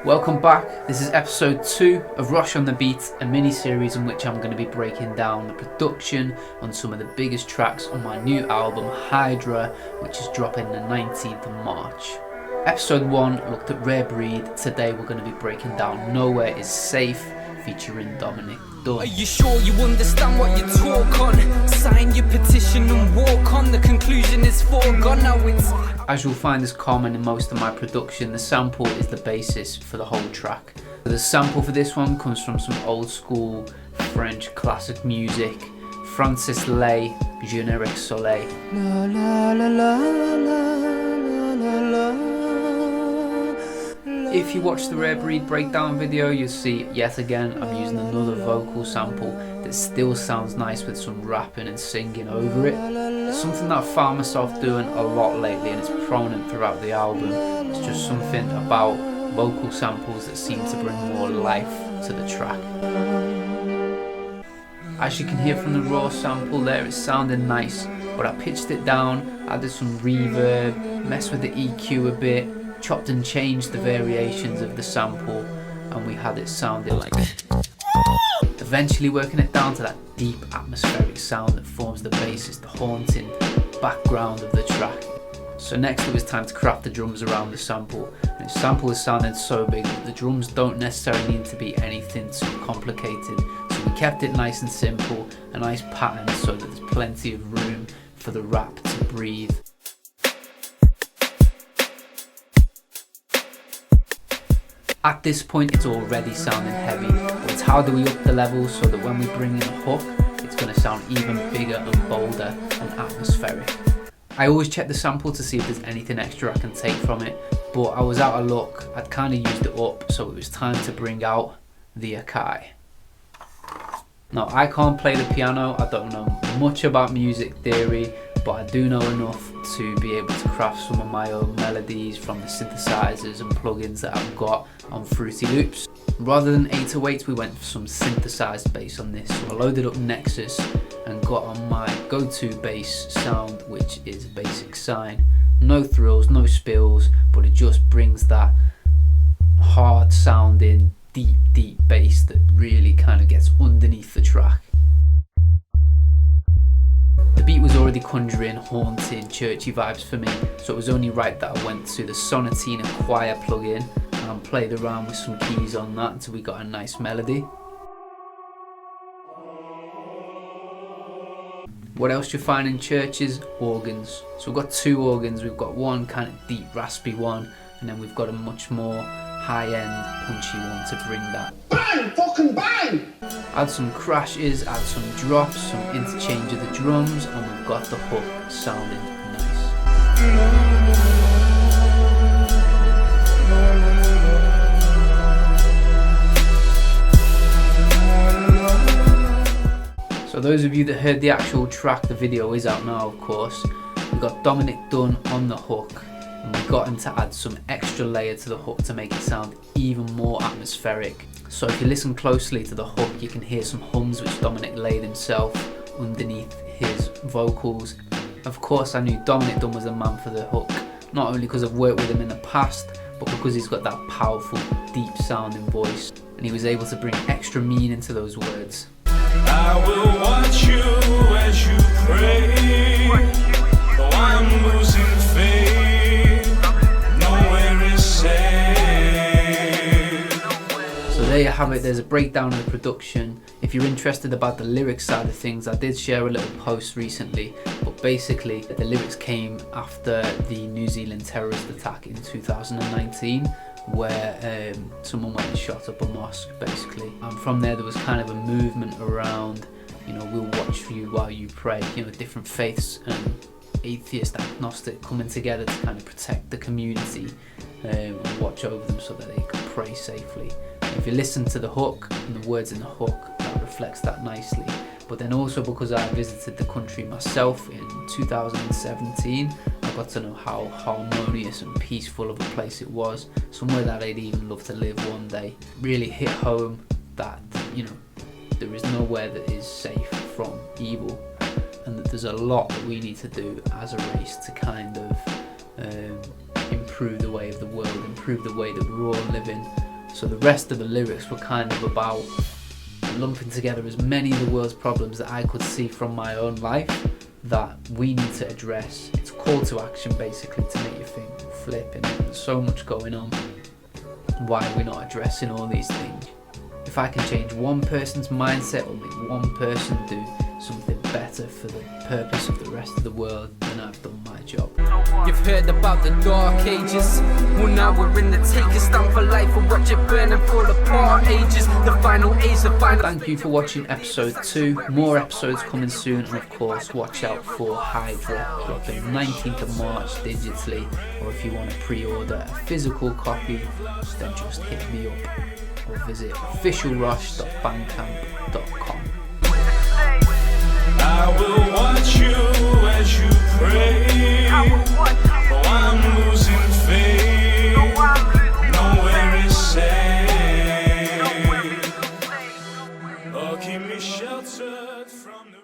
Welcome back. This is episode 2 of Rosh on the Beat, a mini-series in which I'm going to be breaking down the production on some of the biggest tracks on my new album Hydra, which is dropping the 19th of March. Episode 1 looked at Rare Breed. Today we're going to be breaking down Nowhere Is Safe, featuring Dominic Dunn. Are you sure you understand what you talk on? Sign your petition and walk on. The conclusion is foregone now. It's As you'll find is common in most of my production, the sample is the basis for the whole track. The sample for this one comes from some old school French classic music, Francis Lay, Je ne rêve soleil. La, la, la, la, la, la, la. If you watch the Rare Breed breakdown video, you'll see yet again I'm using another vocal sample that still sounds nice with some rapping and singing over it. It's something that I found myself doing a lot lately, and it's prominent throughout the album. It's just something about vocal samples that seem to bring more life to the track. As you can hear from the raw sample there, it's sounding nice, but I pitched it down, added some reverb, messed with the EQ a bit, chopped and changed the variations of the sample, and we had it sounding like eventually working it down to that deep atmospheric sound that forms the basis, the haunting background of the track. So next it was time to craft the drums around the sample, and the sample is sounding so big that the drums don't necessarily need to be anything too complicated, so we kept it nice and simple, a nice pattern so that there's plenty of room for the rap to breathe. At this point it's already sounding heavy, but it's how do we up the levels so that when we bring in a hook, it's going to sound even bigger and bolder and atmospheric. I always check the sample to see if there's anything extra I can take from it, but I was out of luck. I'd kind of used it up, so it was time to bring out the Akai. Now I can't play the piano, I don't know much about music theory, but I do know enough to be able to craft some of my own melodies from the synthesizers and plugins that I've got on Fruity Loops. Rather than 808s, we went for some synthesized bass on this, so I loaded up Nexus and got on my go-to bass sound, which is Basic Sign. No thrills, no spills, but it just brings that hard sounding, deep bass that really kind of gets underneath the track. The beat was already conjuring haunting, churchy vibes for me, so it was only right that I went to the Sonatina Choir plugin and played around with some keys on that until we got a nice melody. What else you find in churches? Organs. So we've got 2 organs. We've got one kind of deep raspy one, and then we've got a much more high-end punchy one to bring that. Bang! Fucking bang! Add some crashes, add some drops, some interchange of the drums, and we've got the hook sounding nice. So those of you that heard the actual track, the video is out now of course. We got Dominic Dunn on the hook, and we got him to add some extra layer to the hook to make it sound even more atmospheric. So if you listen closely to the hook, you can hear some hums which Dominic laid himself underneath his vocals. Of course I knew Dominic Dunn was the man for the hook, not only because I've worked with him in the past, but because he's got that powerful, deep sounding voice, and he was able to bring extra meaning to those words. I will watch you as you pray, though I'm losing faith, nowhere is safe. So there you have it, there's a breakdown of the production. If you're interested about the lyrics side of things, I did share a little post recently, but basically the lyrics came after the New Zealand terrorist attack in 2019, where someone went and shot up a mosque basically, and from there was kind of a movement around, you know, we'll watch for you while you pray, you know, different faiths and atheist, agnostic coming together to kind of protect the community and watch over them so that they can pray safely. If you listen to the hook and the words in the hook, that reflects that nicely. But then also because I visited the country myself in 2017, I got to know how harmonious and peaceful of a place it was, somewhere that I'd even love to live one day. Really hit home that, you know, there is nowhere that is safe from evil, and that there's a lot that we need to do as a race to kind of improve the way of the world, improve the way that we're all living, So the rest of the lyrics were kind of about lumping together as many of the world's problems that I could see from my own life that we need to address. It's a call to action basically to make you think, flip, and there's so much going on. Why are we not addressing all these things? If I can change one person's mindset or make one person do something better for the purpose of the rest of the world, then I've done my job. You've heard about the dark ages. Well, now we're in the take a stand for life and watch it burn and fall apart. Ages, the final age, the final. Thank you for watching episode 2. More episodes coming soon, and of course watch out for Hydra, dropping 19th of March digitally, or if you want to pre-order a physical copy, then just hit me up or visit officialrosh.bandcamp.com. I will watch you as you pray. Oh, I'm losing faith. Nowhere is safe. Oh, keep me sheltered from the